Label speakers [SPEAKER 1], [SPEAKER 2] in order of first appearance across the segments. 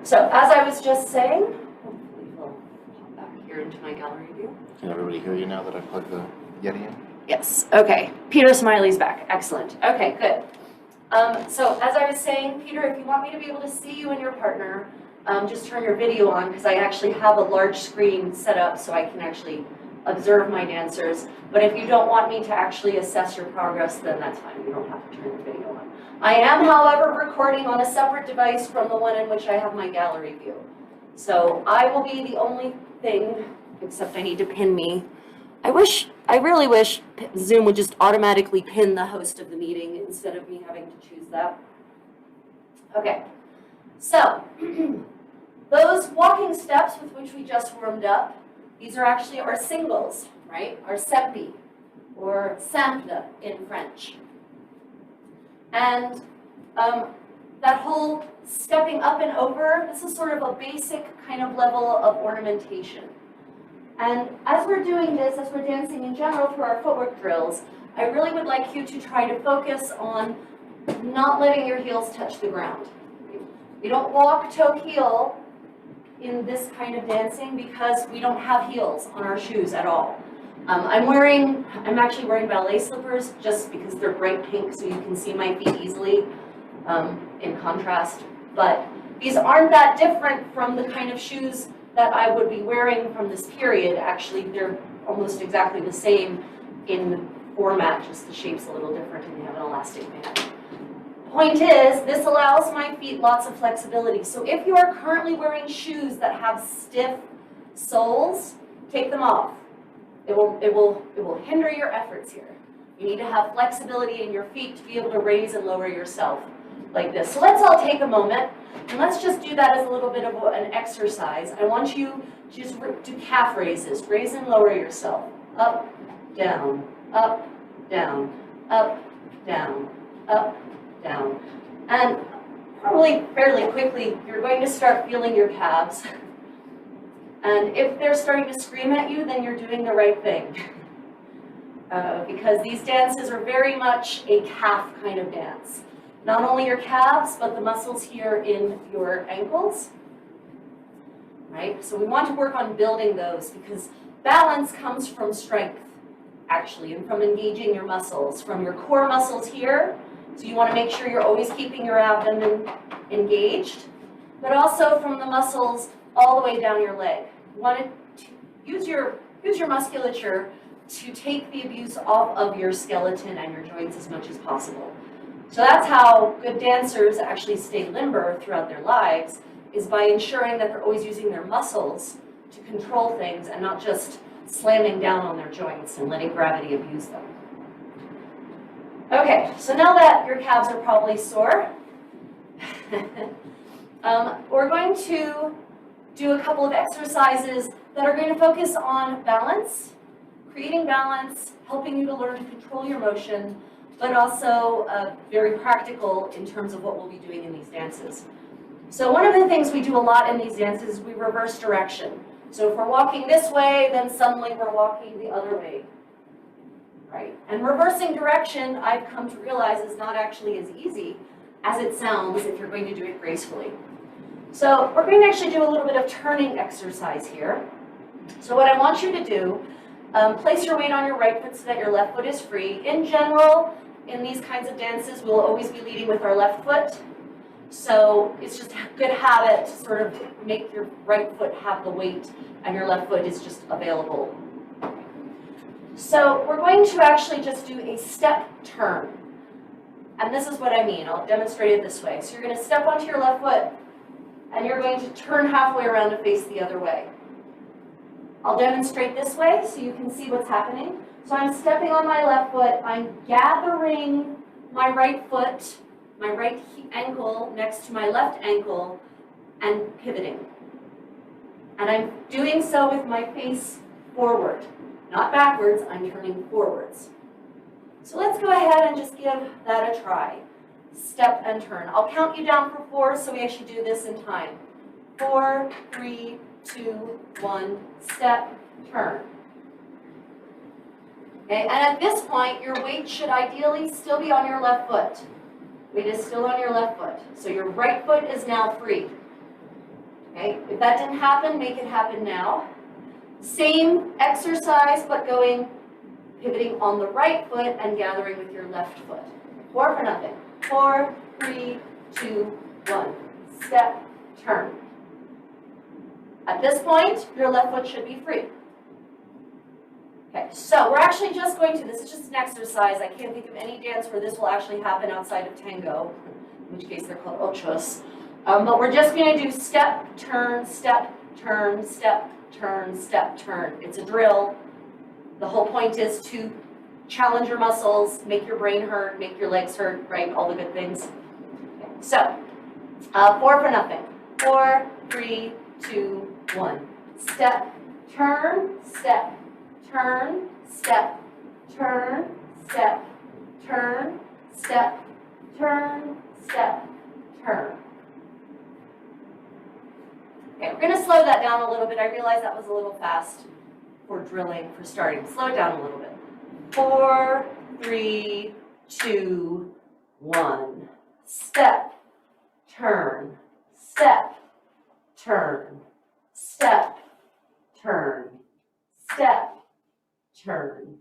[SPEAKER 1] So as I was just saying, hopefully we'll pop back here into my gallery view.
[SPEAKER 2] Can everybody hear you now that I plugged the Yeti in?
[SPEAKER 1] Yes, okay. Peter Smiley's back, excellent. Okay, good. So as I was saying, Peter, if you want me to be able to see you and your partner, just turn your video on because I actually have a large screen set up so I can actually observe my dancers. But if you don't want me to actually assess your progress, then that's fine. You don't have to turn the video on. I am, however, recording on a separate device from the one in which I have my gallery view. So I will be the only thing, except I need to pin me. I really wish Zoom would just automatically pin the host of the meeting instead of me having to choose that. Okay, so those walking steps with which we just warmed up, these are actually our singles, right? Our sempi, or simple in French. And that whole stepping up and over, this is sort of a basic kind of level of ornamentation. And as we're doing this, as we're dancing in general through our footwork drills, I really would like you to try to focus on not letting your heels touch the ground. We don't walk toe heel in this kind of dancing because we don't have heels on our shoes at all. I'm actually wearing ballet slippers just because they're bright pink so you can see my feet easily in contrast. But these aren't that different from the kind of shoes that I would be wearing from this period. Actually, they're almost exactly the same in format, just the shape's a little different and they have an elastic band. Point is, this allows my feet lots of flexibility. So if you are currently wearing shoes that have stiff soles, take them off. It will hinder your efforts here. You need to have flexibility in your feet to be able to raise and lower yourself like this. So let's all take a moment and let's just do that as a little bit of an exercise. I want you to just do calf raises. Raise and lower yourself. Up, down, up, down, up, down, up, down. And probably fairly quickly, you're going to start feeling your calves. And if they're starting to scream at you, then you're doing the right thing. Because these dances are very much a calf kind of dance. Not only your calves, but the muscles here in your ankles. Right? So we want to work on building those because balance comes from strength, actually, and from engaging your muscles, from your core muscles here. So you want to make sure you're always keeping your abdomen engaged, but also from the muscles all the way down your leg. You want to use your musculature to take the abuse off of your skeleton and your joints as much as possible. So that's how good dancers actually stay limber throughout their lives, is by ensuring that they're always using their muscles to control things and not just slamming down on their joints and letting gravity abuse them. Okay, so now that your calves are probably sore, we're going to do a couple of exercises that are going to focus on balance, creating balance, helping you to learn to control your motion, but also very practical in terms of what we'll be doing in these dances. So one of the things we do a lot in these dances is we reverse direction. So if we're walking this way, then suddenly we're walking the other way. Right? And reversing direction, I've come to realize, is not actually as easy as it sounds if you're going to do it gracefully. So we're going to actually do a little bit of turning exercise here. So what I want you to do, place your weight on your right foot so that your left foot is free. In general, in these kinds of dances, we'll always be leading with our left foot. So it's just a good habit to sort of make your right foot have the weight and your left foot is just available. So we're going to actually just do a step turn. And this is what I mean. I'll demonstrate it this way. So you're going to step onto your left foot and you're going to turn halfway around to face the other way. I'll demonstrate this way so you can see what's happening. So I'm stepping on my left foot, I'm gathering my right foot, my right ankle next to my left ankle, and pivoting. And I'm doing so with my face forward. Not backwards, I'm turning forwards. So let's go ahead and just give that a try. Step and turn. I'll count you down for 4, so we actually do this in time. 4, 3, 2, 1, step, turn. Okay, and at this point, your weight should ideally still be on your left foot. Weight is still on your left foot. So your right foot is now free. Okay, if that didn't happen, make it happen now. Same exercise, but pivoting on the right foot and gathering with your left foot. 4 for nothing. 4, 3, 2, 1. Step, turn. At this point, your left foot should be free. Okay, so we're actually just going to, this is just an exercise. I can't think of any dance where this will actually happen outside of tango, in which case they're called ochos. But we're just going to do step, turn, step, turn, step, turn, step, turn. It's a drill. The whole point is to challenge your muscles, make your brain hurt, make your legs hurt, right? All the good things. Okay, so, 4 for nothing. 4, 3, 2, 1. Step, turn, step, turn, step, turn, step, turn, step, turn, step, turn. Okay, we're going to slow that down a little bit. I realize that was a little fast for drilling, for starting. Slow it down a little bit. 4, 3, 2, 1. Step, turn, step, turn, step, turn, step, turn,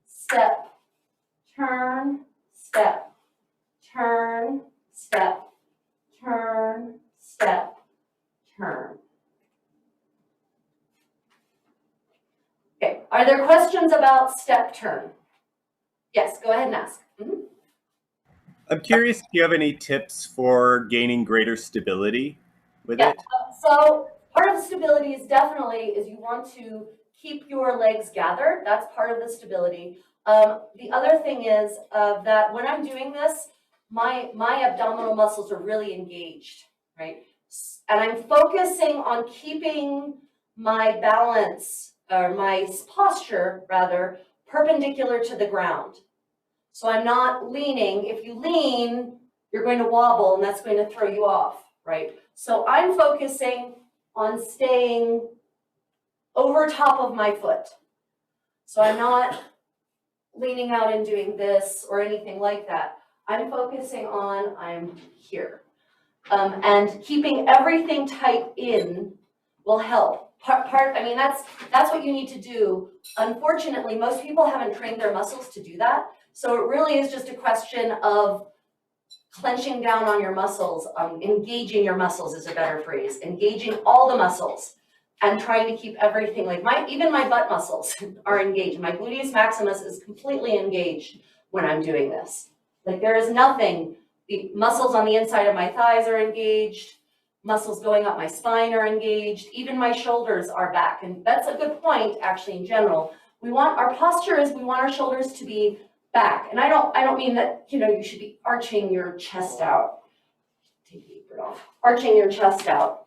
[SPEAKER 1] step, turn, step, turn, step, turn, step, turn. Okay, are there questions about step turn? Yes, go ahead and ask. Mm-hmm.
[SPEAKER 3] I'm curious if you have any tips for gaining greater stability with it?
[SPEAKER 1] So part of the stability is you want to keep your legs gathered. That's part of the stability. The other thing is that when I'm doing this, my abdominal muscles are really engaged, right? And I'm focusing on keeping my balance, or my posture rather, perpendicular to the ground. So I'm not leaning. If you lean, you're going to wobble and that's going to throw you off, right? So I'm focusing on staying over top of my foot. So I'm not leaning out and doing this or anything like that. I'm focusing on, I'm here. And keeping everything tight in will help. I mean, that's what you need to do. Unfortunately, most people haven't trained their muscles to do that. So it really is just a question of clenching down on your muscles, engaging your muscles is a better phrase, engaging all the muscles and trying to keep everything, like even my butt muscles are engaged. My gluteus maximus is completely engaged when I'm doing this. Like there is nothing, the muscles on the inside of my thighs are engaged, muscles going up my spine are engaged, even my shoulders are back. And that's a good point, actually, in general. We want our shoulders to be back. And I don't mean that, you should be arching your chest out. Take the apron off. Arching your chest out.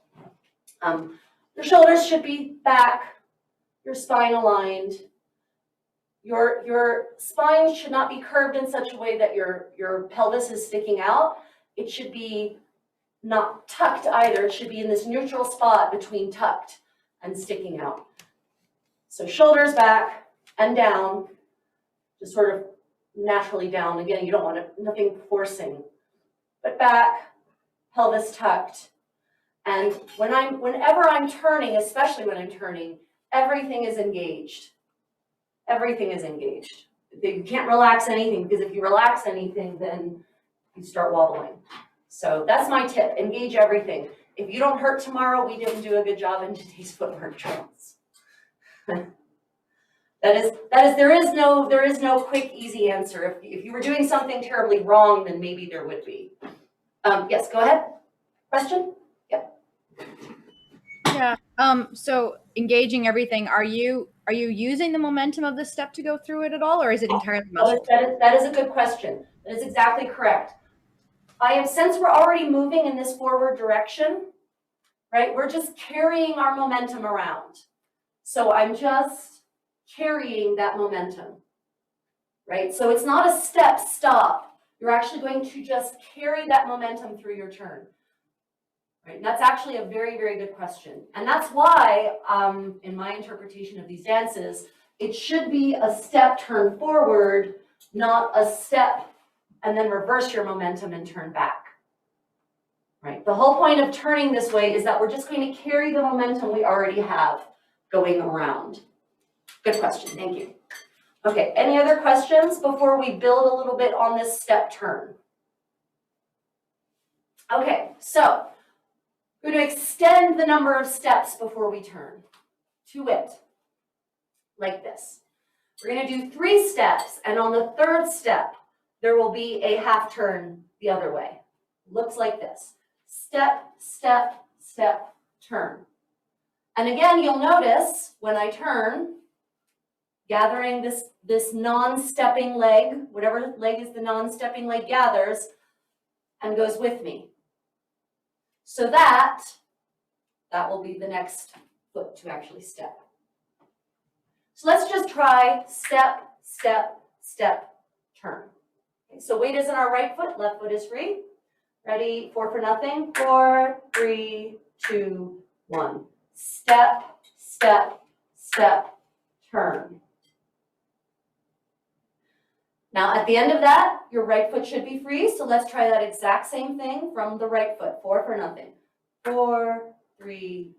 [SPEAKER 1] Your shoulders should be back, your spine aligned. Your spine should not be curved in such a way that your pelvis is sticking out. It should be not tucked either. It should be in this neutral spot between tucked and sticking out. So shoulders back and down, just sort of naturally down. Again, you don't want nothing forcing, but back, pelvis tucked. And whenever I'm turning, especially when I'm turning, everything is engaged. Everything is engaged. You can't relax anything, because if you relax anything, then you start wobbling. So that's my tip, engage everything. If you don't hurt tomorrow, we didn't do a good job in today's footwork drills. There is no quick, easy answer. If you were doing something terribly wrong, then maybe there would be. Yes, go ahead. Question?
[SPEAKER 4] Yeah. So engaging everything, are you using the momentum of the step to go through it at all, or is it entirely muscle?
[SPEAKER 1] That is a good question. That is exactly correct. Since we're already moving in this forward direction, right? We're just carrying our momentum around. So I'm just carrying that momentum, right? So it's not a step stop. You're actually going to just carry that momentum through your turn. Right? And that's actually a very, very good question. And that's why, in my interpretation of these dances, it should be a step turn forward, not a step and then reverse your momentum and turn back. right? The whole point of turning this way is that we're just going to carry the momentum we already have going around. Good question, thank you. Okay, any other questions before we build a little bit on this step turn? Okay, so we're going to extend the number of steps before we turn to it, like this. We're going to do 3 steps, and on the 3rd step, there will be a half turn the other way. Looks like this. Step, step, step, turn. And again, you'll notice when I turn, gathering this non-stepping leg, whatever leg is the non-stepping leg gathers and goes with me. So that will be the next foot to actually step. So let's just try step, step, step, turn. Okay, so weight is in our right foot, left foot is free. Ready, 4 for nothing. 4, 3, 2, 1. Step, step, step, turn. Now at the end of that, your right foot should be free. So let's try that exact same thing from the right foot. 4 for nothing. 4, 3,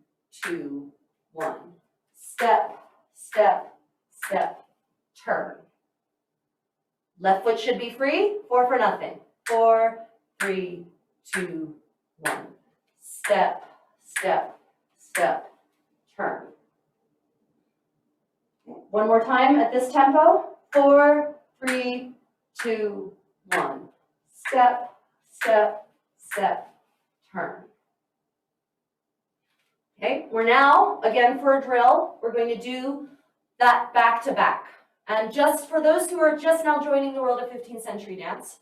[SPEAKER 1] 2, 1. Step, step, step, turn. Left foot should be free. 4 for nothing. 4, 3, 2, 1. Step, step, step, turn. Okay. One more time at this tempo. 4, 3, 2, 1. Step, step, step, turn. Okay, we're now, again for a drill, we're going to do that back to back. And just for those who are just now joining the world of 15th century dance,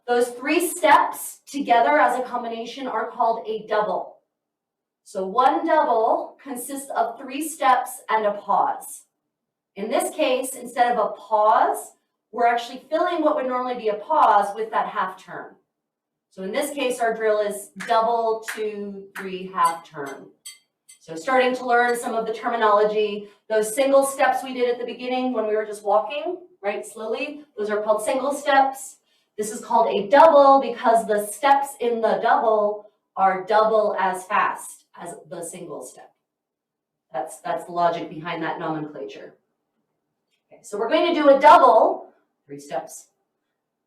[SPEAKER 1] those 3 steps together as a combination are called a double. So one double consists of 3 steps and a pause. In this case, instead of a pause, we're actually filling what would normally be a pause with that half turn. So in this case, our drill is double, 2, 3, half turn. So starting to learn some of the terminology, those single steps we did at the beginning when we were just walking, right, slowly, those are called single steps. This is called a double because the steps in the double are double as fast as the single step. That's the logic behind that nomenclature. Okay, so we're going to do a double, 3 steps,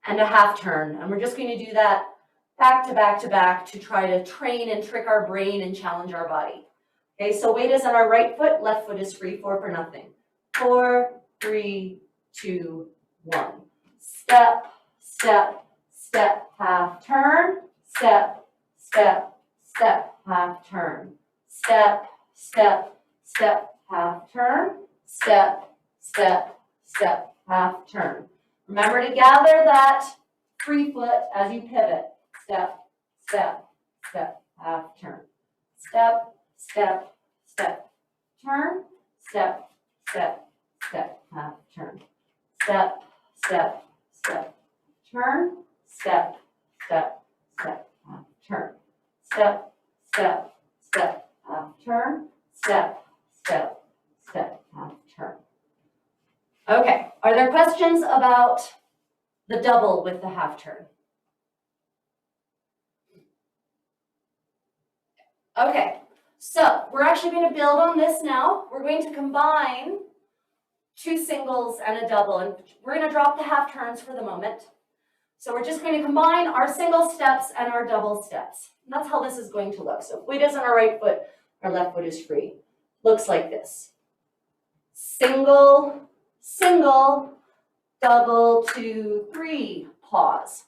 [SPEAKER 1] and a half turn. And we're just going to do that back to back to back to try to train and trick our brain and challenge our body. Okay, so weight is on our right foot, left foot is free, 4 for nothing. 4, 3, 2, 1. Step, step, step, half turn. Step, step, step, half turn. Step, step, step, half turn. Step, step, step, half turn. Remember to gather that free foot as you pivot. Step, step, step, half turn. Step, step, step, turn, step, step, step, half turn. Step, step, step, turn, step, step, step, half turn. Step, step, step, half turn, step, step, step, half turn. Okay, are there questions about the double with the half turn? Okay. So we're actually going to build on this now. We're going to combine 2 singles and a double, and we're going to drop the half turns for the moment. So we're just going to combine our single steps and our double steps. And that's how this is going to look. So if weight is on our right foot, our left foot is free. Looks like this. Single, single, double, 2, 3, pause.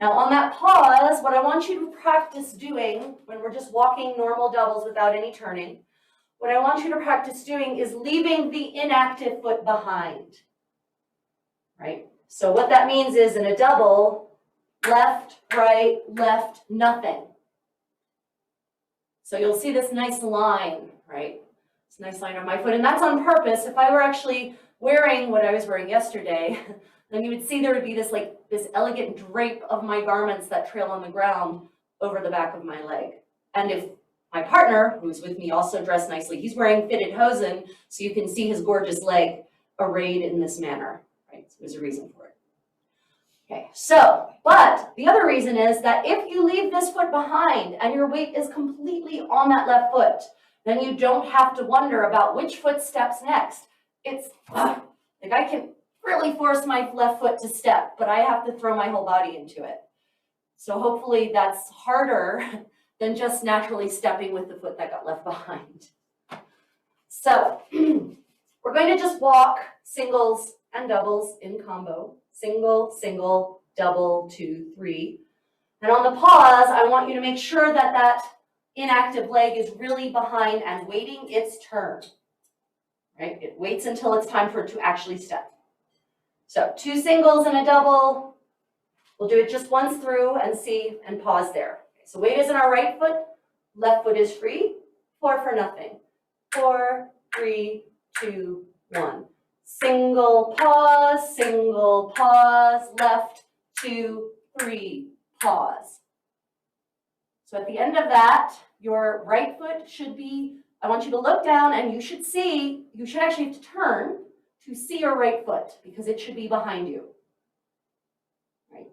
[SPEAKER 1] Now on that pause, what I want you to practice doing when we're just walking normal doubles without any turning, what I want you to practice doing is leaving the inactive foot behind, right? So what that means is in a double, left, right, left, nothing. So you'll see this nice line, right? This nice line on my foot, and that's on purpose. If I were actually wearing what I was wearing yesterday, then you would see there would be this elegant drape of my garments that trail on the ground over the back of my leg. And if my partner, who's with me, also dressed nicely, he's wearing fitted hosen, so you can see his gorgeous leg arrayed in this manner, right? So there's a reason for it. Okay, so, but the other reason is that if you leave this foot behind and your weight is completely on that left foot, then you don't have to wonder about which foot steps next. It's like I can really force my left foot to step, but I have to throw my whole body into it. So hopefully that's harder than just naturally stepping with the foot that got left behind. So we're going to just walk singles and doubles in combo. Single, single, double, 2, 3. And on the pause, I want you to make sure that that inactive leg is really behind and waiting its turn. Right? It waits until it's time for it to actually step. So 2 singles and a double. We'll do it just once through and see and pause there. Okay, so weight is in our right foot, left foot is free. 4 for nothing. 4, 3, 2, 1. Single, pause, left, 2, 3, pause. So at the end of that, your right foot should be, I want you to look down and you should actually have to turn to see your right foot because it should be behind you. Right?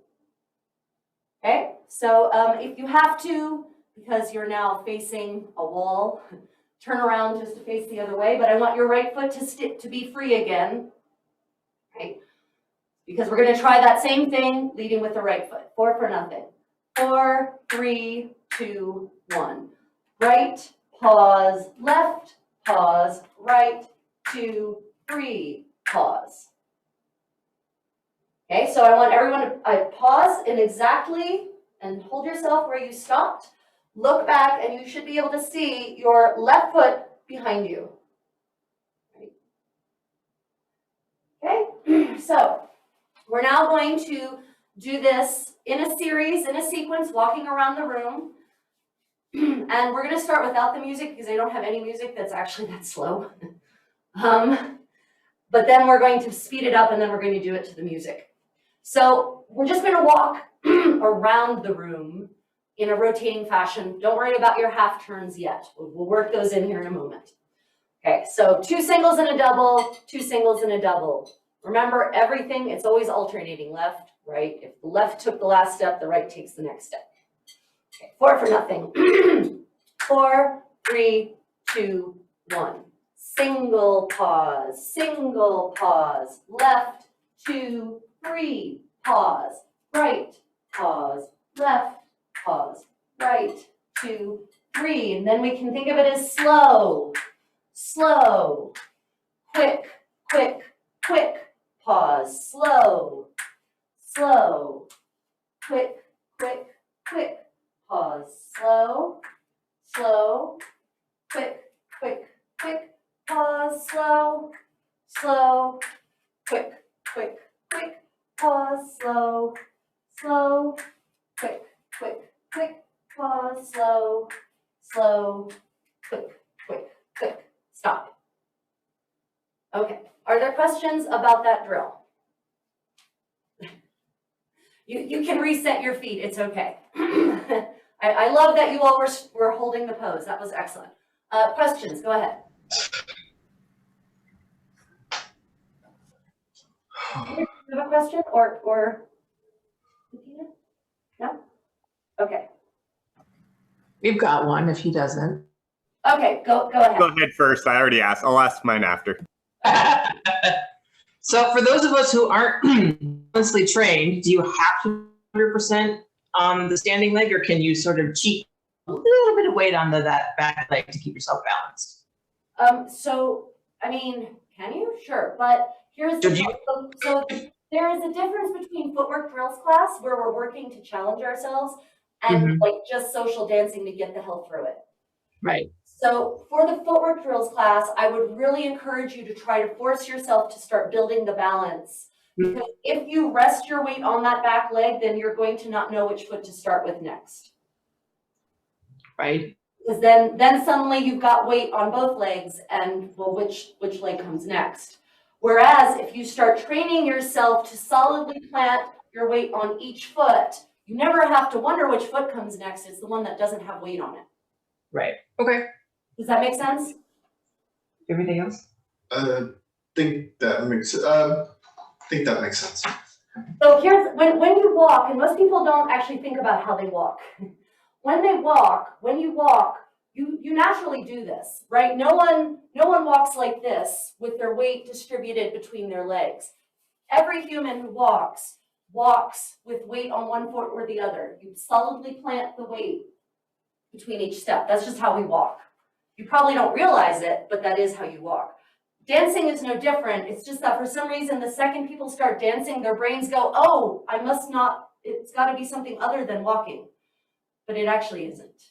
[SPEAKER 1] Okay, so if you have to, because you're now facing a wall, turn around just to face the other way, but I want your right foot to be free again, right? Because we're going to try that same thing, leading with the right foot. 4 for nothing. 4, 3, 2, 1. Right, pause, left, pause, right, 2, 3, pause. Okay, so I want everyone to pause and hold yourself where you stopped. Look back and you should be able to see your left foot behind you. Okay, so we're now going to do this in a series, in a sequence, walking around the room. And we're going to start without the music because I don't have any music that's actually that slow. But then we're going to speed it up and then we're going to do it to the music. So we're just going to walk around the room in a rotating fashion. Don't worry about your half turns yet. We'll work those in here in a moment. Okay, so 2 singles and a double, 2 singles and a double. Remember, everything, it's always alternating left, right. If the left took the last step, the right takes the next step. Okay, 4 for nothing. 4, 3, 2, 1. Single, pause, left, 2, 3, pause, right, pause, left, pause, right, 2, 3. And then we can think of it as slow, slow, quick, quick, quick, pause, slow, slow, quick, quick, quick, pause, slow, slow, quick, quick, quick, pause, slow, slow, quick, quick, quick, pause, slow, slow, quick, quick, quick, pause, slow, slow, quick, quick, quick, stop. Okay, are there questions about that drill? You can reset your feet, it's okay. I love that you all were holding the pose, that was excellent. Questions, go ahead. Do you have a question or no? Okay.
[SPEAKER 5] We've got one if he doesn't.
[SPEAKER 1] Okay, go ahead.
[SPEAKER 3] Go ahead first. I already asked. I'll ask mine after.
[SPEAKER 5] So for those of us who aren't honestly trained, do you have to 100% on the standing leg, or can you sort of cheat a little bit of weight onto that back leg to keep yourself balanced?
[SPEAKER 1] So, I mean, can you? Sure, but here's the so there is a difference between footwork drills class where we're working to challenge ourselves and like just social dancing to get the hell through it.
[SPEAKER 5] Right.
[SPEAKER 1] So for the footwork drills class, I would really encourage you to try to force yourself to start building the balance. Because if you rest your weight on that back leg, then you're going to not know which foot to start with next.
[SPEAKER 5] Right.
[SPEAKER 1] Because then suddenly you've got weight on both legs and, well, which leg comes next? Whereas if you start training yourself to solidly plant your weight on each foot, you never have to wonder which foot comes next. It's the one that doesn't have weight on it.
[SPEAKER 5] Right. Okay.
[SPEAKER 1] Does that make sense?
[SPEAKER 5] Everything else?
[SPEAKER 6] Think that makes sense.
[SPEAKER 1] So here's, when you walk, and most people don't actually think about how they walk. When you walk, you naturally do this, right? No one walks like this with their weight distributed between their legs. Every human who walks with weight on one foot or the other. You solidly plant the weight between each step. That's just how we walk. You probably don't realize it, but that is how you walk. Dancing is no different. It's just that for some reason, the second people start dancing, their brains go, oh, it's got to be something other than walking. But it actually isn't.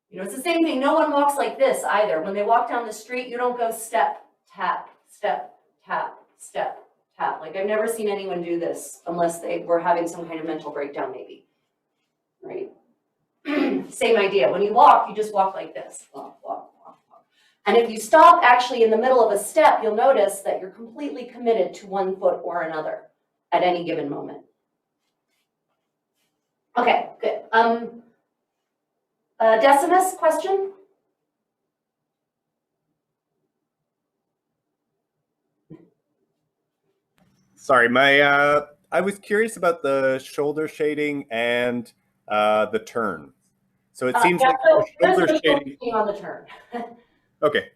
[SPEAKER 1] You know, it's the same thing. No one walks like this either. When they walk down the street, you don't go step, tap, step, tap, step, tap. Like, I've never seen anyone do this unless they were having some kind of mental breakdown, maybe. Right? Same idea. When you walk, you just walk like this. Walk, walk, walk, walk. And if you stop actually in the middle of a step, you'll notice that you're completely committed to one foot or another at any given moment. Okay, good. Decimus, question?
[SPEAKER 3] Sorry, I was curious about the shoulder shading and the turn. So it seems like
[SPEAKER 1] so
[SPEAKER 3] the shoulder
[SPEAKER 1] there's no
[SPEAKER 3] shading.
[SPEAKER 1] on the turn.
[SPEAKER 3] Okay.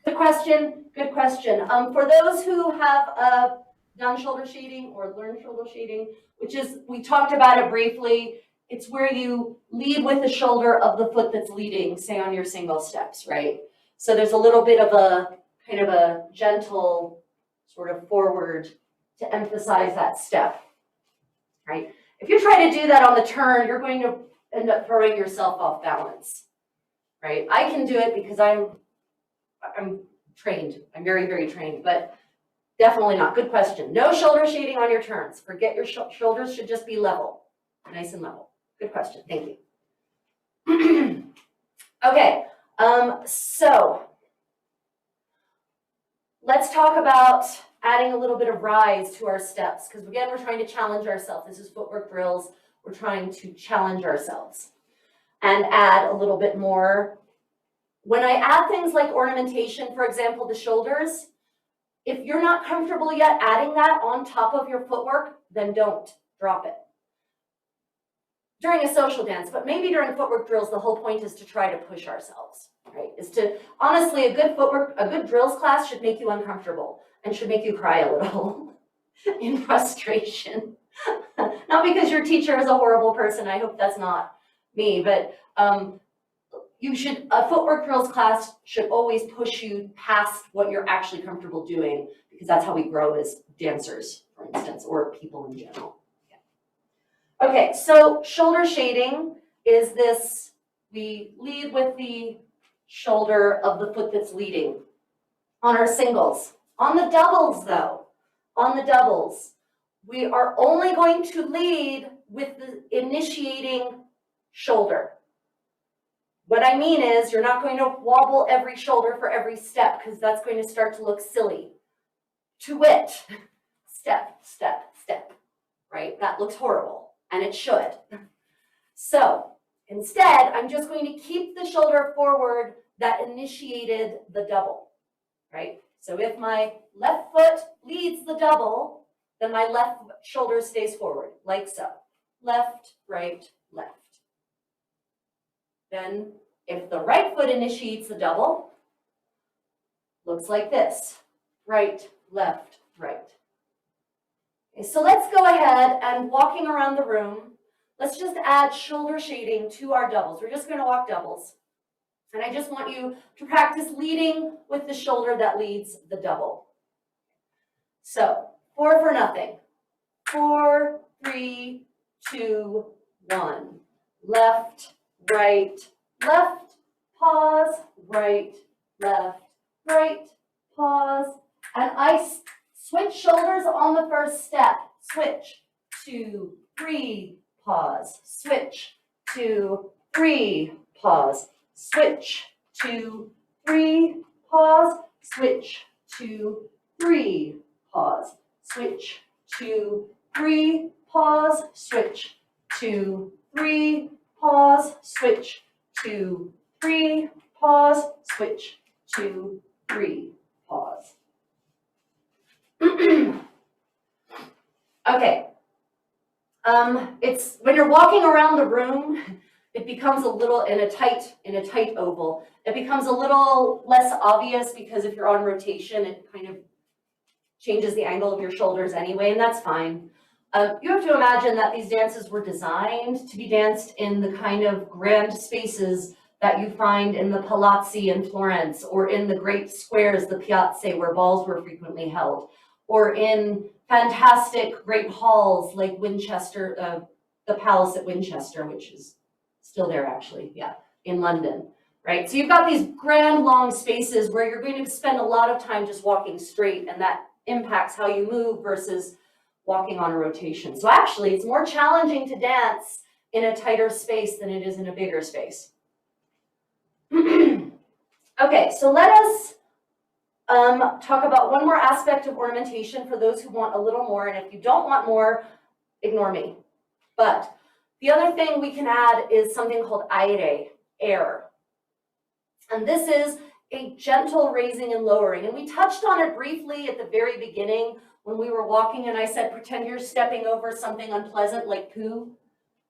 [SPEAKER 1] Good question. Good question. For those who have done shoulder shading or learned shoulder shading, which is, we talked about it briefly, it's where you lead with the shoulder of the foot that's leading, say on your single steps, right? So there's a little bit of a kind of a gentle sort of forward to emphasize that step, right? If you try to do that on the turn, you're going to end up throwing yourself off balance, right? I can do it because I'm trained. I'm very, very trained, but definitely not. Good question. No shoulder shading on your turns. Forget your shoulders should just be level, nice and level. Good question. Thank you. Okay, so let's talk about adding a little bit of rise to our steps, because again, we're trying to challenge ourselves. This is footwork drills. We're trying to challenge ourselves and add a little bit more. When I add things like ornamentation, for example, the shoulders, if you're not comfortable yet adding that on top of your footwork, then don't drop it. During a social dance, but maybe during footwork drills, the whole point is to try to push ourselves, right? Honestly, a good drills class should make you uncomfortable and should make you cry a little in frustration. Not because your teacher is a horrible person, I hope that's not me, but a footwork drills class should always push you past what you're actually comfortable doing, because that's how we grow as dancers, for instance, or people in general. Okay, so shoulder shading is this, we lead with the shoulder of the foot that's leading on our singles. On the doubles though, we are only going to lead with the initiating shoulder. What I mean is you're not going to wobble every shoulder for every step, because that's going to start to look silly. To wit, step, step, step, right? That looks horrible. And it should. So instead, I'm just going to keep the shoulder forward that initiated the double, right? So if my left foot leads the double, then my left shoulder stays forward, like so. Left, right, left. Then if the right foot initiates the double, looks like this. Right, left, right. Okay, so let's go ahead and walking around the room, let's just add shoulder shading to our doubles. We're just going to walk doubles. And I just want you to practice leading with the shoulder that leads the double. So 4 for nothing. 4, 3, 2, 1. Left, right, left, pause, right, pause. And I switch shoulders on the first step. Switch, 2, 3, pause. Switch, 2, 3, pause. Switch, 2, 3, pause. Switch, 2, 3, pause. Switch, 2, 3, pause. Switch, 2, 3, pause. Switch, 2, 3, pause. Switch, 2, 3, pause. Okay. It's when you're walking around the room, it becomes a little in a tight oval. It becomes a little less obvious because if you're on rotation, it kind of changes the angle of your shoulders anyway, and that's fine. You have to imagine that these dances were designed to be danced in the kind of grand spaces that you find in the palazzi in Florence, or in the great squares, the piazze, where balls were frequently held, or in fantastic great halls like Winchester, the Palace at Winchester, which is still there actually, yeah, in London, right? So you've got these grand long spaces where you're going to spend a lot of time just walking straight, and that impacts how you move versus walking on a rotation. So actually, it's more challenging to dance in a tighter space than it is in a bigger space. Okay, so let us talk about one more aspect of ornamentation for those who want a little more, and if you don't want more, ignore me. But the other thing we can add is something called air. And this is a gentle raising and lowering. And we touched on it briefly at the very beginning when we were walking, and I said, pretend you're stepping over something unpleasant like poo.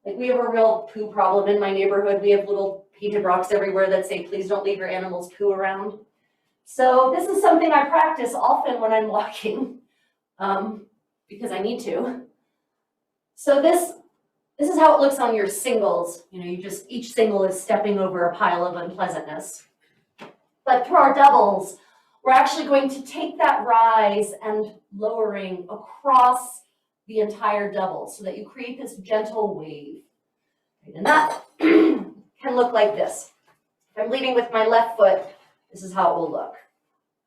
[SPEAKER 1] Like, we have a real poo problem in my neighborhood. We have little painted rocks everywhere that say, please don't leave your animals' poo around. So this is something I practice often when I'm walking, because I need to. So this is how it looks on your singles. You know, each single is stepping over a pile of unpleasantness. But through our doubles, we're actually going to take that rise and lowering across the entire double so that you create this gentle wave. And that can look like this. If I'm leading with my left foot, this is how it will look.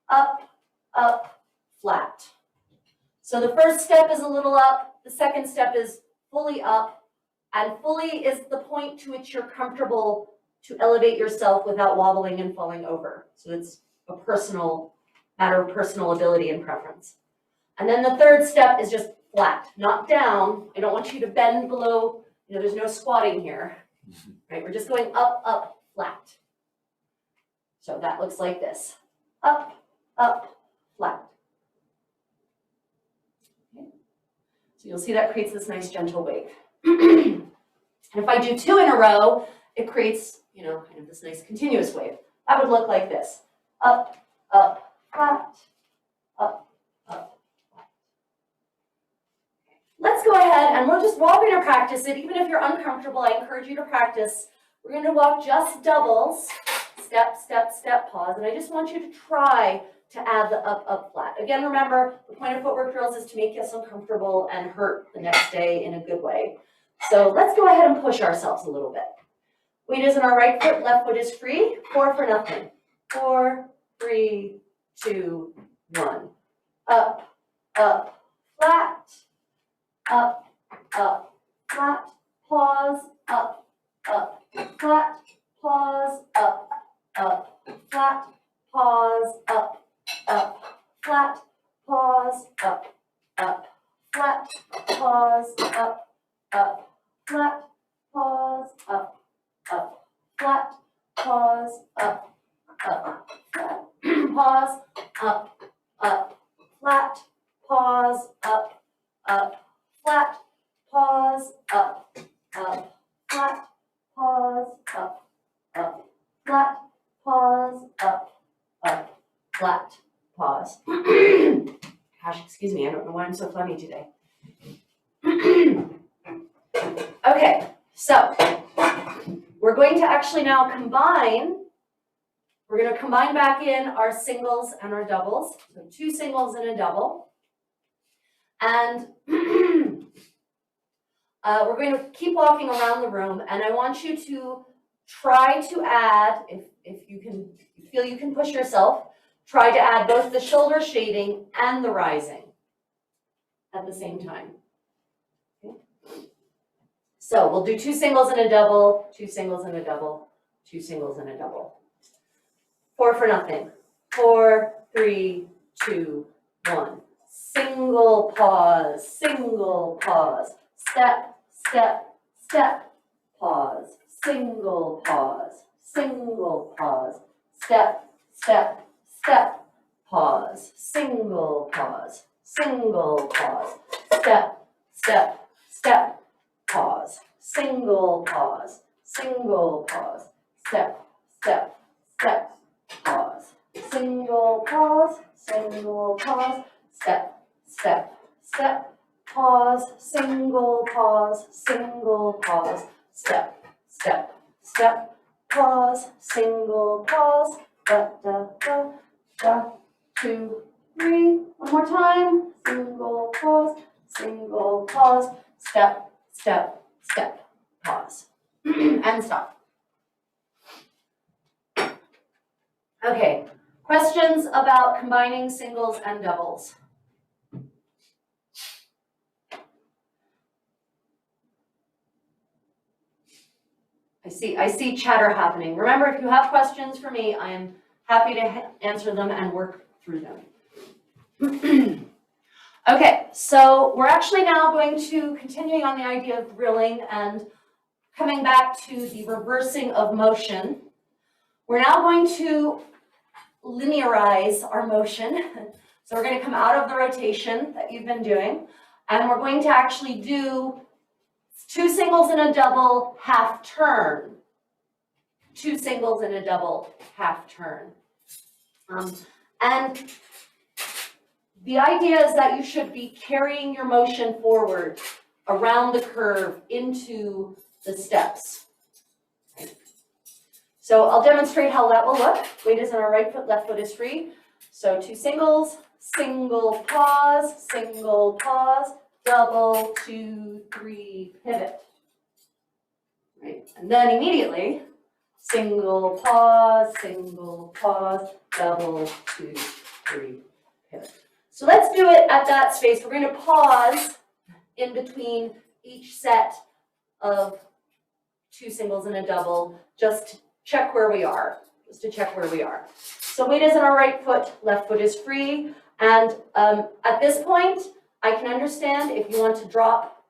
[SPEAKER 1] Up, up, flat. So the first step is a little up, the second step is fully up, and fully is the point to which you're comfortable to elevate yourself without wobbling and falling over. So it's a matter of personal ability and preference. And then the third step is just flat, not down. I don't want you to bend below, there's no squatting here, right? We're just going up, up, flat. So that looks like this. Up, up, flat. Okay. So you'll see that creates this nice gentle wave. And if I do two in a row, it creates, kind of this nice continuous wave. That would look like this. Up, up, flat, up, up, flat. Let's go ahead and while we're going to practice it, even if you're uncomfortable, I encourage you to practice. We're going to walk just doubles, step, step, step, pause, and I just want you to try to add the up, up, flat. Again, remember, the point of footwork drills is to make us uncomfortable and hurt the next day in a good way. So let's go ahead and push ourselves a little bit. Weight is in our right foot, left foot is free. 4 for nothing. 4, 3, 2, 1. Up, up, flat. Up, up, flat. Pause, up, up, flat. Pause, up, up, flat. Pause, up, up, flat. Pause, up, up, flat. Pause, up, up, flat. Pause, up, up, flat, pause, up, up, flat, pause, up, up, flat, pause, up, up, flat, pause, up, up, flat, pause, up, up, flat, pause, up, flat, pause. Gosh, excuse me, I don't know why I'm so funny today. Okay, so we're going to actually now combine. We're going to combine back in our singles and our doubles. So 2 singles and a double. And we're going to keep walking around the room, and I want you to try to add, if you feel you can push yourself, try to add both the shoulder shading and the rising at the same time. Okay. So we'll do 2 singles and a double, 2 singles and a double, 2 singles and a double. 4 for nothing. 4, 3, 2, 1. Single pause, step, step, step, pause, single pause, step, step, step, pause, single pause, step, step, step, pause, single pause, single pause, step, step, step, pause, single pause, single pause, step, step, step, pause, single pause, single pause, step, step, step, pause, single pause, da, da, da, da, 2, 3, one more time, single pause, step, step, step, pause, and stop. Okay, questions about combining singles and doubles? I see chatter happening. Remember, if you have questions for me, I am happy to answer them and work through them. Okay, so we're actually now going to continuing on the idea of drilling and coming back to the reversing of motion. We're now going to linearize our motion. So we're going to come out of the rotation that you've been doing, and we're going to actually do 2 singles and a double half turn. 2 singles and a double half turn. And the idea is that you should be carrying your motion forward around the curve into the steps. So I'll demonstrate how that will look. Weight is on our right foot, left foot is free. So 2 singles, single pause, double, 2, 3, pivot. Right? And then immediately, single pause, double, 2, 3, pivot. So let's do it at that space. We're going to pause in between each set of 2 singles and a double, just to check where we are, So weight is on our right foot, left foot is free. And at this point, I can understand if you want to drop,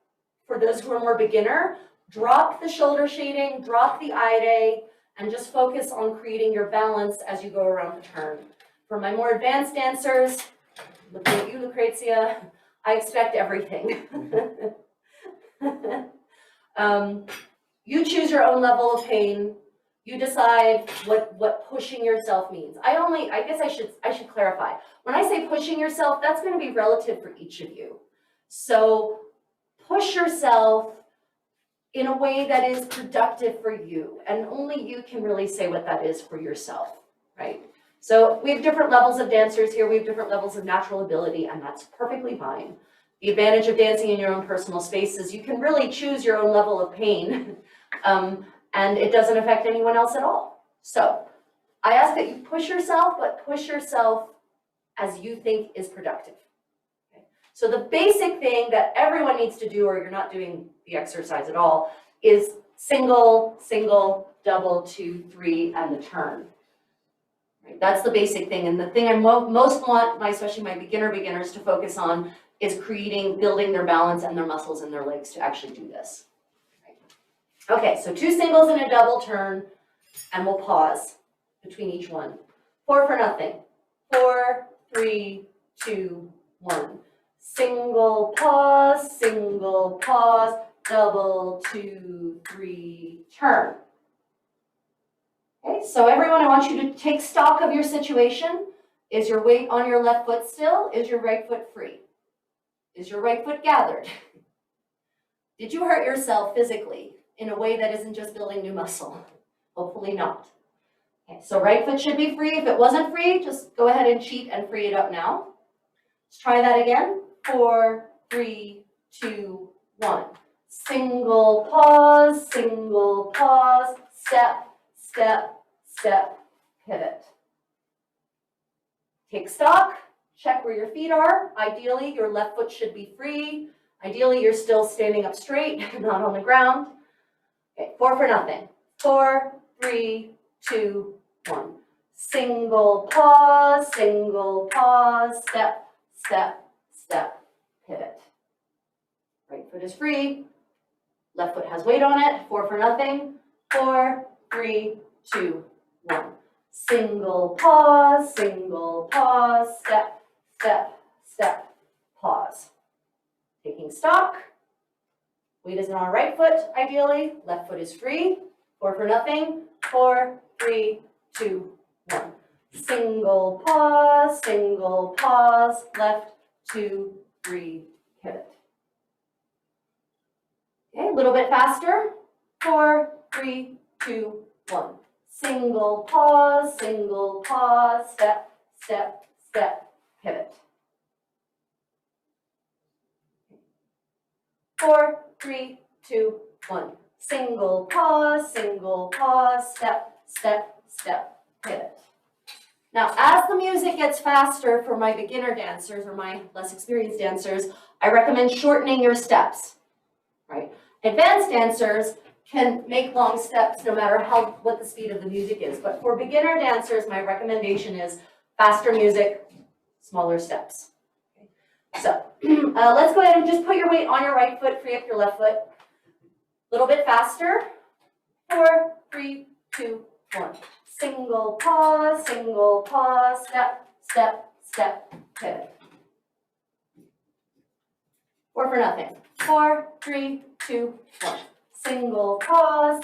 [SPEAKER 1] for those who are more beginner, drop the shoulder shading, drop the eye day, and just focus on creating your balance as you go around the turn. For my more advanced dancers, looking at you, Lucrezia, I expect everything. You choose your own level of pain. You decide what pushing yourself means. I guess I should clarify. When I say pushing yourself, that's going to be relative for each of you. So push yourself in a way that is productive for you, and only you can really say what that is for yourself, right? So we have different levels of dancers here. We have different levels of natural ability, and that's perfectly fine. The advantage of dancing in your own personal space is you can really choose your own level of pain, and it doesn't affect anyone else at all. So I ask that you push yourself, but push yourself as you think is productive. Okay? So the basic thing that everyone needs to do, or you're not doing the exercise at all, is single, single, double, 2, 3, and the turn. Right? That's the basic thing. And the thing I most want, especially my beginners to focus on is building their balance and their muscles in their legs to actually do this. Right? Okay, so 2 singles and a double turn, and we'll pause between each one. 4 for nothing. 4, 3, 2, 1. Single pause, double, 2, 3, turn. Okay, so everyone, I want you to take stock of your situation. Is your weight on your left foot still? Is your right foot free? Is your right foot gathered? Did you hurt yourself physically in a way that isn't just building new muscle? Hopefully not. Okay, so right foot should be free. If it wasn't free, just go ahead and cheat and free it up now. Let's try that again. 4, 3, 2, 1. Single pause, step, step, step, pivot. Take stock, check where your feet are. Ideally, your left foot should be free. Ideally, you're still standing up straight, not on the ground. Okay, 4 for nothing. 4, 3, 2, 1. Single pause, step, step, step, pivot. Right foot is free. Left foot has weight on it. 4 for nothing. 4, 3, 2, 1. Single pause, step, step, step, pause. Taking stock, Weight is on our right foot, ideally. Left foot is free. 4 for nothing. 4, 3, 2, 1. Single pause, left, 2, 3, pivot. Okay, a little bit faster. 4, 3, 2, 1. Single pause, step, step, step, pivot. 4, 3, 2, 1. Single pause, step, step, step, pivot. Now, as the music gets faster for my beginner dancers or my less experienced dancers, I recommend shortening your steps, right? Advanced dancers can make long steps no matter what the speed of the music is. But for beginner dancers, my recommendation is faster music, smaller steps. Okay. So let's go ahead and just put your weight on your right foot, free up your left foot. A little bit faster. 4, 3, 2, 1. Single pause, step, step, step, pivot. 4 for nothing. 4, 3, 2, 1. Single pause,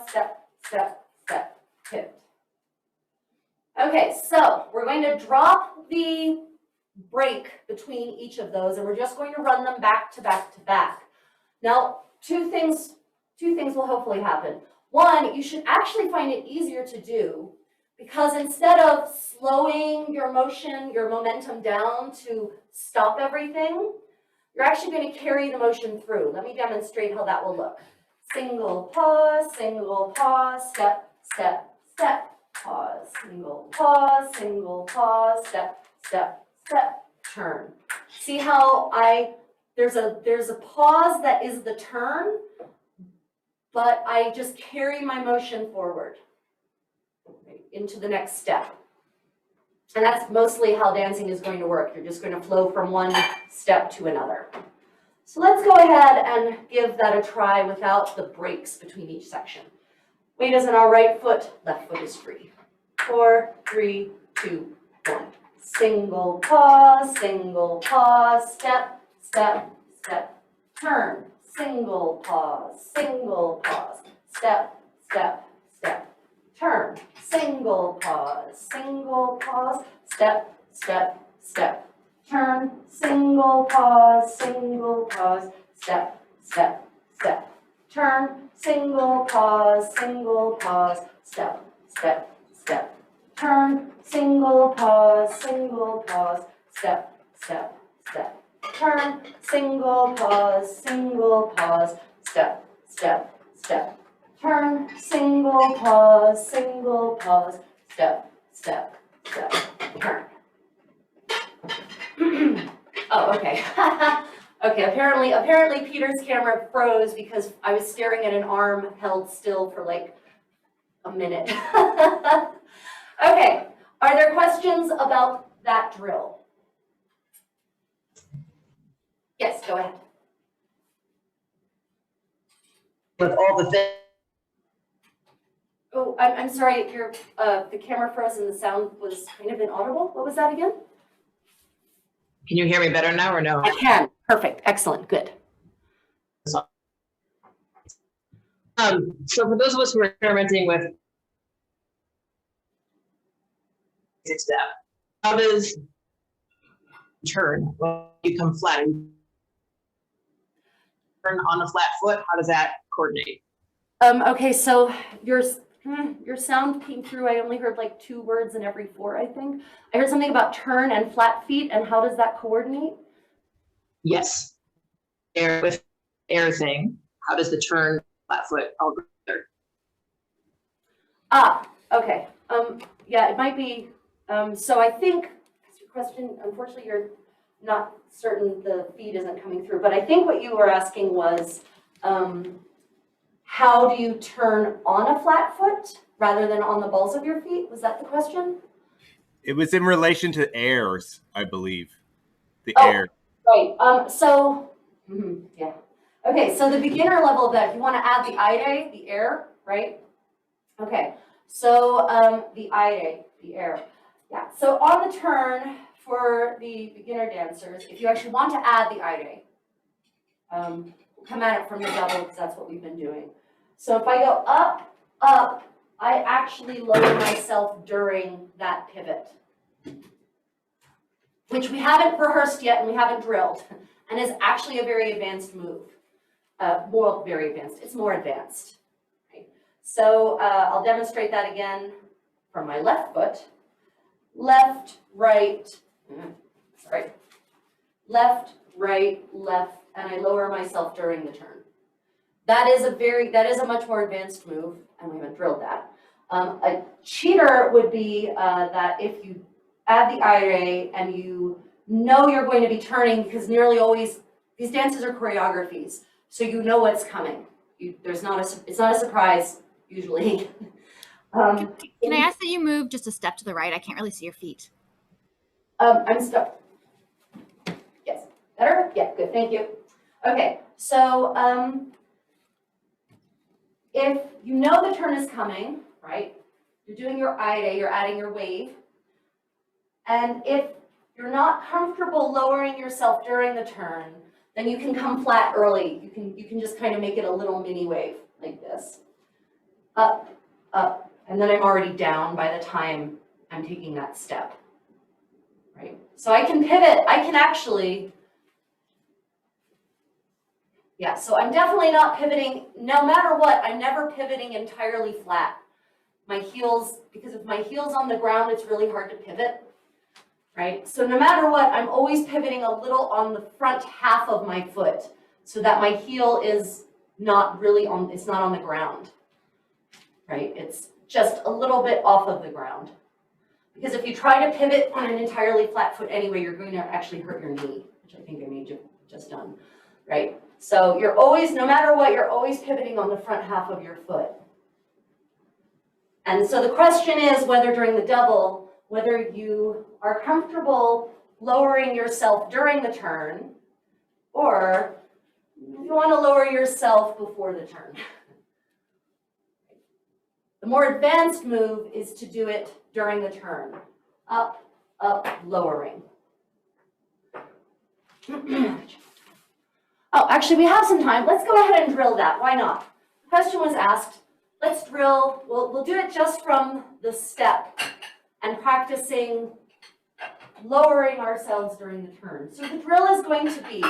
[SPEAKER 1] step, step, step, pivot. Okay, so we're going to drop the break between each of those, and we're just going to run them back to back to back. Now, two things will hopefully happen. One, you should actually find it easier to do because instead of slowing your motion, your momentum down to stop everything, you're actually going to carry the motion through. Let me demonstrate how that will look. Single pause, step, step, step, pause. Single pause, step, step, step, turn. See how there's a pause that is the turn, but I just carry my motion forward into the next step. And that's mostly how dancing is going to work. You're just going to flow from one step to another. So let's go ahead and give that a try without the breaks between each section. Weight is on our right foot, left foot is free. 4, 3, 2, 1. Single pause, step, step, step, turn. Single pause, step, step, step, turn. Single pause, step, step, step, turn. Single pause, step, step, step, turn. Single pause, step, step, step, turn. Single pause, step, step, step, turn. Single pause, step, step, step, turn. Single pause, step, step, step, turn. Oh, okay. Okay, apparently Peter's camera froze because I was staring at an arm held still for like a minute. Okay, are there questions about that drill? Yes, go ahead.
[SPEAKER 5] With all the things.
[SPEAKER 1] Oh, I'm sorry, the camera froze and the sound was kind of inaudible. What was that again?
[SPEAKER 5] Can you hear me better now or no?
[SPEAKER 1] I can. Perfect. Excellent. Good.
[SPEAKER 5] So for those of us who are experimenting with basic step, how does turn when you come flat? Turn on a flat foot, how does that coordinate?
[SPEAKER 1] Okay, so your sound came through. I only heard like 2 words in every 4, I think. I heard something about turn and flat feet, and how does that coordinate?
[SPEAKER 5] Yes. With air thing, how does the turn flat foot all go together?
[SPEAKER 1] Ah, okay. Yeah, it might be. So I think your question, unfortunately, you're not certain the feed isn't coming through, but I think what you were asking was, how do you turn on a flat foot rather than on the balls of your feet? Was that the question?
[SPEAKER 3] It was in relation to airs, I believe. The
[SPEAKER 1] Oh,
[SPEAKER 3] air.
[SPEAKER 1] right. Yeah. Okay, so the beginner level of that, if you want to add the ide, the air, right? Okay, so the ide, the air. Yeah, so on the turn for the beginner dancers, if you actually want to add the ide, come at it from the double because that's what we've been doing. So if I go up, up, I actually lower myself during that pivot, which we haven't rehearsed yet and we haven't drilled, and is actually a very advanced move. Well, very advanced, it's more advanced. Right? So I'll demonstrate that again from my left foot. Left, right, sorry. Left, right, left, and I lower myself during the turn. That is a much more advanced move, and we haven't drilled that. A cheater would be that if you add the IRA and you know you're going to be turning, because nearly always, these dances are choreographies, so you know what's coming. It's not a surprise, usually.
[SPEAKER 6] Can I ask that you move just a step to the right? I can't really see your feet.
[SPEAKER 1] I'm stuck. Yes, better? Yeah, good, thank you. Okay, so if you know the turn is coming, right? You're doing your ida, you're adding your wave. And if you're not comfortable lowering yourself during the turn, then you can come flat early. You can just kind of make it a little mini wave like this. Up, up, and then I'm already down by the time I'm taking that step. Right? So I can pivot, I can actually, yeah, so I'm definitely not pivoting, no matter what, I'm never pivoting entirely flat. My heels, because if my heel's on the ground, it's really hard to pivot, right? So no matter what, I'm always pivoting a little on the front half of my foot so that my heel is not really on, it's not on the ground, right? It's just a little bit off of the ground. Because if you try to pivot on an entirely flat foot anyway, you're going to actually hurt your knee, which I think I made you just done, right? So you're always, no matter what, you're always pivoting on the front half of your foot. And so the question is whether during the double, whether you are comfortable lowering yourself during the turn, or you want to lower yourself before the turn. The more advanced move is to do it during the turn. Up, up, lowering. Oh, actually, we have some time. Let's go ahead and drill that. Why not? The question was asked. Let's drill. We'll do it just from the step and practicing lowering ourselves during the turn. So the drill is going to be,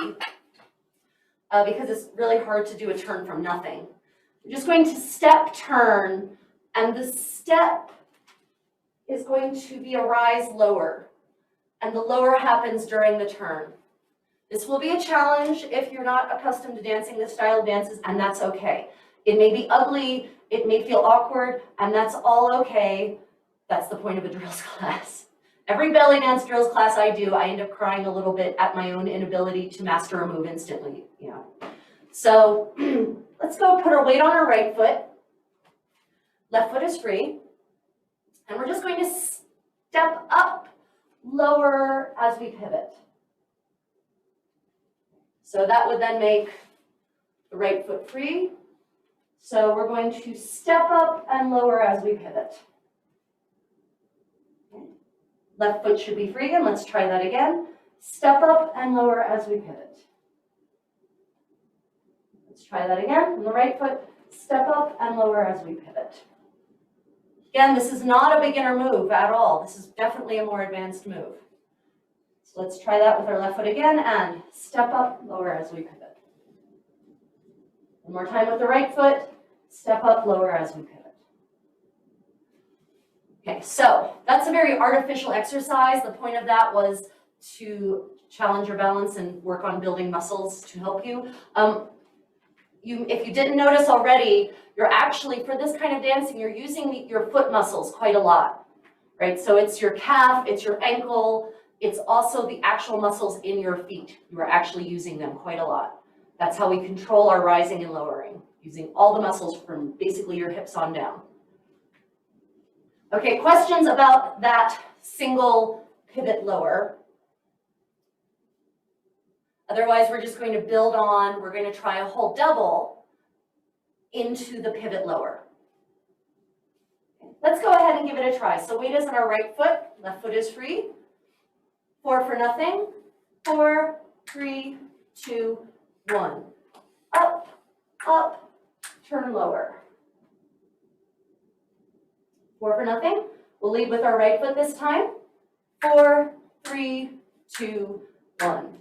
[SPEAKER 1] because it's really hard to do a turn from nothing, we're just going to step, turn, and the step is going to be a rise lower, and the lower happens during the turn. This will be a challenge if you're not accustomed to dancing this style of dances, and that's okay. It may be ugly, it may feel awkward, and that's all okay. That's the point of a drills class. Every belly dance drills class I do, I end up crying a little bit at my own inability to master a move instantly. Yeah. So let's go put our weight on our right foot. Left foot is free. And we're just going to step up, lower as we pivot. So that would then make the right foot free. So we're going to step up and lower as we pivot. Okay. Left foot should be free again. Let's try that again. Step up and lower as we pivot. Let's try that again. On the right foot, step up and lower as we pivot. Again, this is not a beginner move at all. This is definitely a more advanced move. So let's try that with our left foot again and step up, lower as we pivot. One more time with the right foot, step up, lower as we pivot. Okay, so that's a very artificial exercise. The point of that was to challenge your balance and work on building muscles to help you. If you didn't notice already, you're actually, for this kind of dancing, you're using your foot muscles quite a lot, right? So it's your calf, it's your ankle, it's also the actual muscles in your feet. You are actually using them quite a lot. That's how we control our rising and lowering, using all the muscles from basically your hips on down. Okay, questions about that single pivot lower? Otherwise, we're just going to build on, we're going to try a whole double into the pivot lower. Let's go ahead and give it a try. So weight is on our right foot, left foot is free. 4 for nothing. 4, 3, 2, 1. Up, up, turn lower. 4 for nothing. We'll lead with our right foot this time. 4, 3, 2, 1.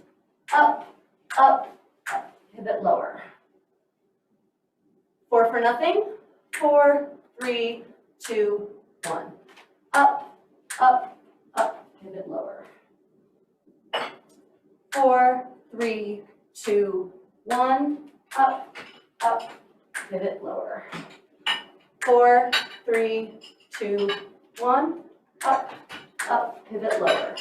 [SPEAKER 1] Up, up, up, pivot lower. 4 for nothing. 4, 3, 2, 1. Up, up, up, pivot lower. 4, 3, 2, 1. Up, up, pivot lower. 4, 3, 2, 1. Up, up, pivot lower.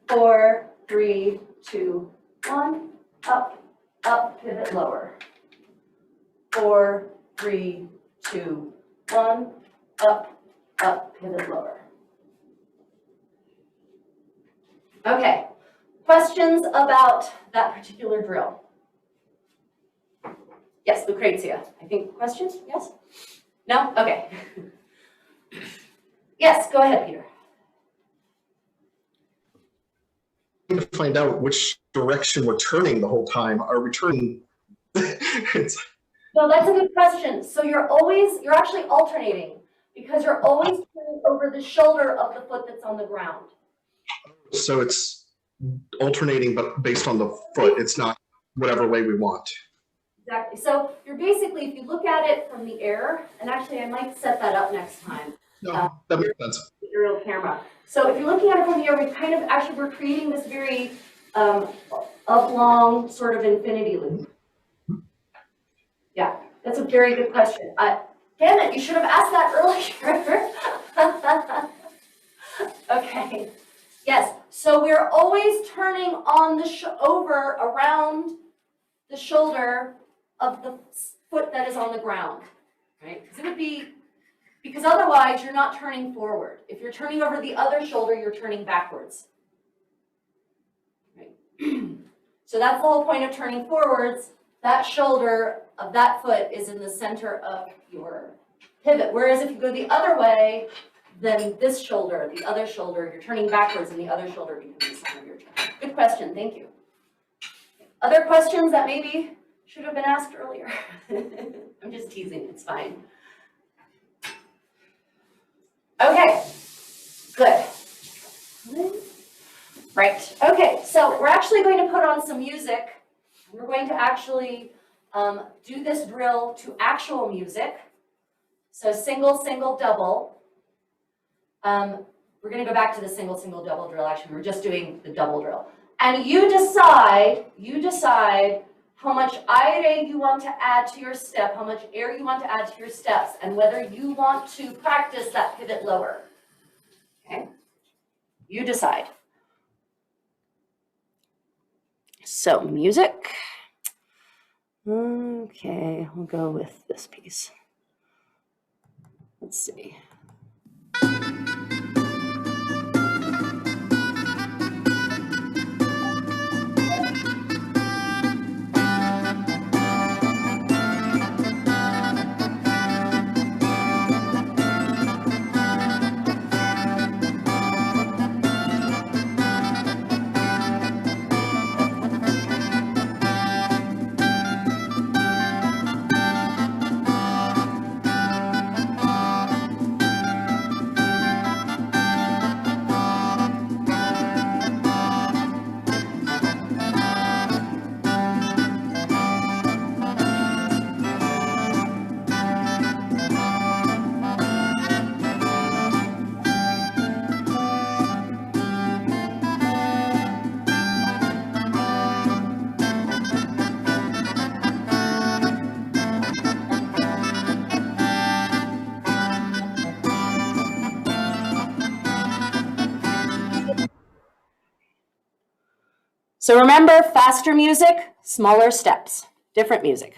[SPEAKER 1] 4, 3, 2, 1. Up, up, pivot lower. 4, 3, 2, 1. Up, up, pivot lower. Okay, questions about that particular drill? Yes, Lucrezia, I think questions, yes? No? Okay. Yes, go ahead, Peter.
[SPEAKER 7] To find out which direction we're turning the whole time. Are we turning? It's,
[SPEAKER 1] So that's a good question. So you're actually alternating because you're always turning over the shoulder of the foot that's on the ground.
[SPEAKER 7] so it's alternating, but based on the foot. It's not whatever way we want.
[SPEAKER 1] Exactly. So you're basically, if you look at it from the air, and actually I might set that up next time.
[SPEAKER 7] No, that makes sense.
[SPEAKER 1] The aerial camera. So if you're looking at it from the air, we kind of actually we're creating this very oblong sort of infinity loop. Yeah, that's a very good question. Damn it, you should have asked that earlier. Okay. Yes. So we're always turning on the over around the shoulder of the foot that is on the ground, right? Because it would be. Because otherwise, you're not turning forward. If you're turning over the other shoulder, you're turning backwards. Right? So that's the whole point of turning forwards. That shoulder of that foot is in the center of your pivot. Whereas if you go the other way, then this shoulder, the other shoulder, you're turning backwards and the other shoulder becomes the center of your turn. Good question, thank you. Other questions that maybe should have been asked earlier? I'm just teasing, it's fine. Okay, good. Right, okay, so we're actually going to put on some music. We're going to actually do this drill to actual music. So single, single, double. We're going to go back to the single, single, double drill. Actually, we're just doing the double drill. And you decide how much aire you want to add to your step, how much air you want to add to your steps, and whether you want to practice that pivot lower. Okay? You decide. So, music. Okay, we'll go with this piece. Let's see. So remember, faster music, smaller steps, different music.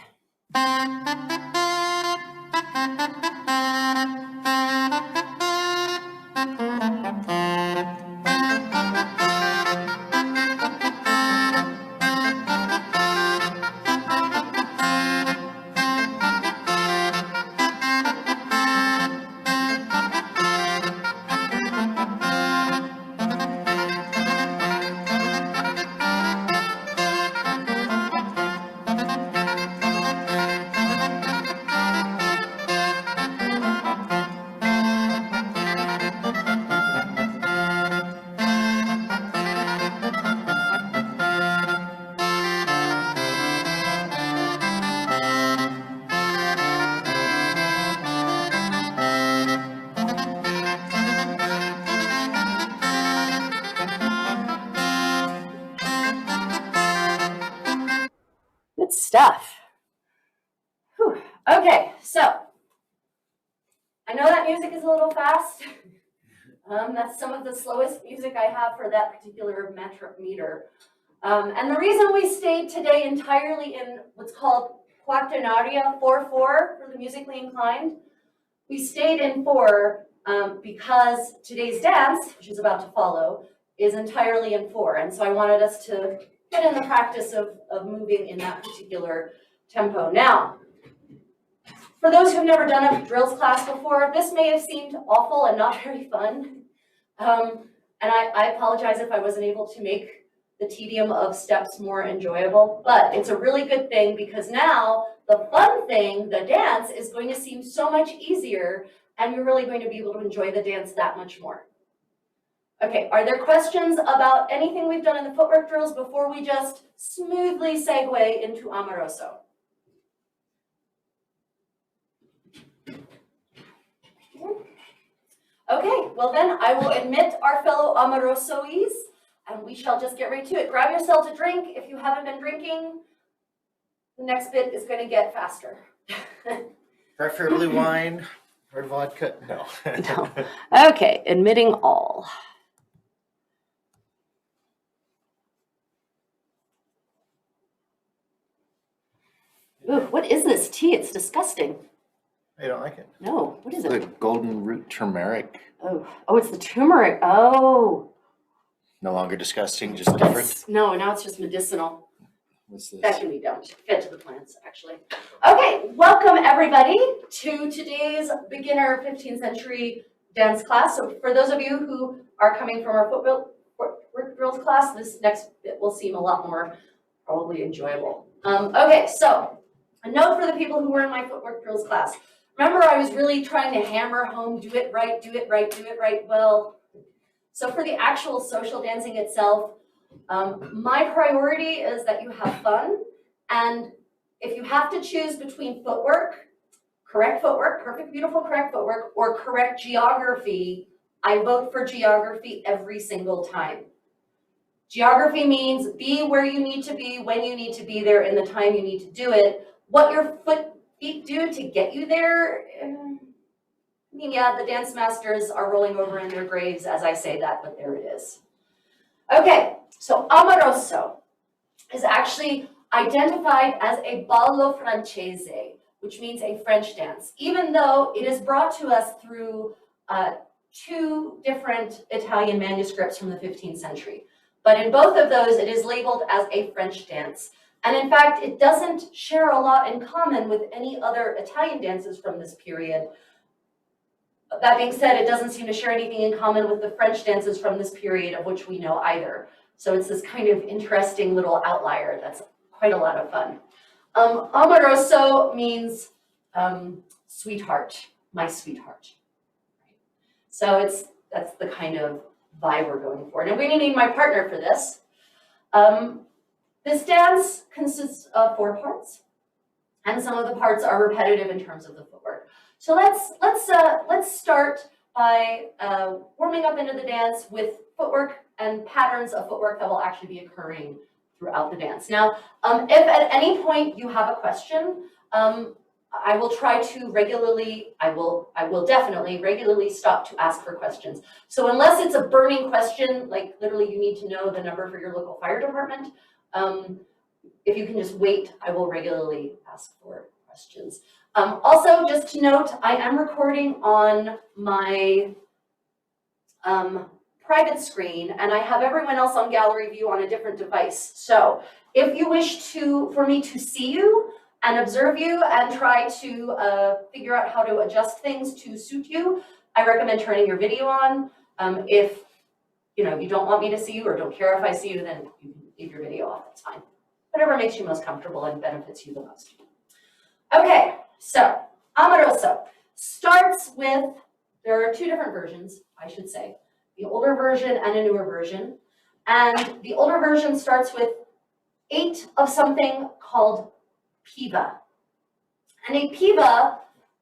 [SPEAKER 1] stuff. Whew. Okay, so I know that music is a little fast. That's some of the slowest music I have for that particular meter. And the reason we stayed today entirely in what's called quaternaria 4/4 for the musically inclined, we stayed in 4 because today's dance, which is about to follow, is entirely in 4. And so I wanted us to get in the practice of moving in that particular tempo. Now, for those who've never done a drills class before, this may have seemed awful and not very fun. And I apologize if I wasn't able to make the tedium of steps more enjoyable, but it's a really good thing because now the fun thing, the dance, is going to seem so much easier and you're really going to be able to enjoy the dance that much more. Okay, are there questions about anything we've done in the footwork drills before we just smoothly segue into amoroso? Okay, well then I will admit our fellow amorosoes and we shall just get right to it. Grab yourself a drink if you haven't been drinking. The next bit is going to get faster.
[SPEAKER 2] Preferably wine or vodka. No.
[SPEAKER 1] No. Okay, admitting all. Ooh, what is this tea? It's disgusting.
[SPEAKER 2] I don't like it.
[SPEAKER 1] No, what is
[SPEAKER 2] The
[SPEAKER 1] it?
[SPEAKER 2] golden root turmeric.
[SPEAKER 1] Oh, it's the turmeric. Oh.
[SPEAKER 2] No longer disgusting, just different.
[SPEAKER 1] No, now it's just medicinal.
[SPEAKER 2] What's this?
[SPEAKER 1] That can be done. Fed to the plants, actually. Okay, welcome everybody to today's beginner 15th century dance class. So for those of you who are coming from our footwork drills class, this next bit will seem a lot more probably enjoyable. Okay, so a note for the people who were in my footwork drills class. Remember, I was really trying to hammer home, do it right, do it right, do it right. Well, so for the actual social dancing itself, my priority is that you have fun. And if you have to choose between footwork, correct footwork, perfect, beautiful, correct footwork, or correct geography, I vote for geography every single time. Geography means be where you need to be, when you need to be there, in the time you need to do it. What your feet do to get you there, I mean, yeah, the dance masters are rolling over in their graves as I say that, but there it is. Okay, so amoroso is actually identified as a ballo francese, which means a French dance, even though it is brought to us through 2 different Italian manuscripts from the 15th century. But in both of those, it is labeled as a French dance. And in fact, it doesn't share a lot in common with any other Italian dances from this period. That being said, it doesn't seem to share anything in common with the French dances from this period of which we know either. So it's this kind of interesting little outlier that's quite a lot of fun. Amoroso means sweetheart, my sweetheart. So that's the kind of vibe we're going for. Now, I'm going to need my partner for this. This dance consists of 4 parts, and some of the parts are repetitive in terms of the footwork. So let's start by warming up into the dance with footwork and patterns of footwork that will actually be occurring throughout the dance. Now, if at any point you have a question, I will try to regularly, I will definitely regularly stop to ask for questions. So unless it's a burning question, like literally you need to know the number for your local fire department, if you can just wait, I will regularly ask for questions. Also, just to note, I am recording on my private screen, and I have everyone else on gallery view on a different device. So if you wish for me to see you and observe you and try to figure out how to adjust things to suit you, I recommend turning your video on. If you don't want me to see you or don't care if I see you, then you can leave your video off, that's fine. Whatever makes you most comfortable and benefits you the most. Okay, so amoroso starts with, there are 2 different versions, I should say, the older version and a newer version. And the older version starts with 8 of something called piva. And a piva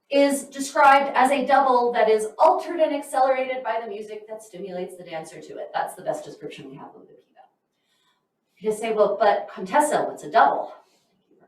[SPEAKER 1] is described as a double that is altered and accelerated by the music that stimulates the dancer to it. That's the best description we have of the piva. You just say, well, but Contessa, what's a double? Thank you for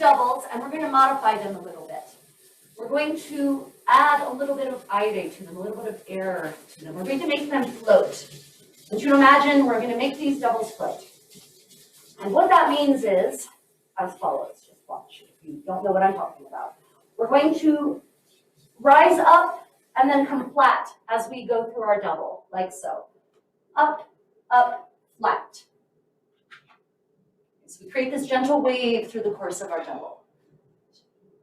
[SPEAKER 1] doubles and we're going to modify them a little bit. We're going to add a little bit of ire to them, a little bit of air to them. We're going to make them float. I want you to imagine we're going to make these doubles float. And what that means is as follows. Just watch if you don't know what I'm talking about. We're going to rise up and then come flat as we go through our double, like so. Up, up, flat. So we create this gentle wave through the course of our double.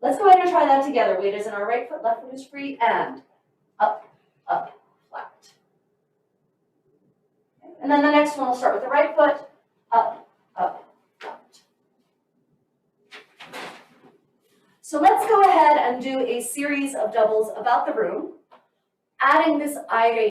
[SPEAKER 1] Let's go ahead and try that together. Weight is in our right foot, left foot is free, and up, up, flat. Okay. And then the next one, we'll start with the right foot, up, up, flat. So let's go ahead and do a series of doubles about the room, adding this ire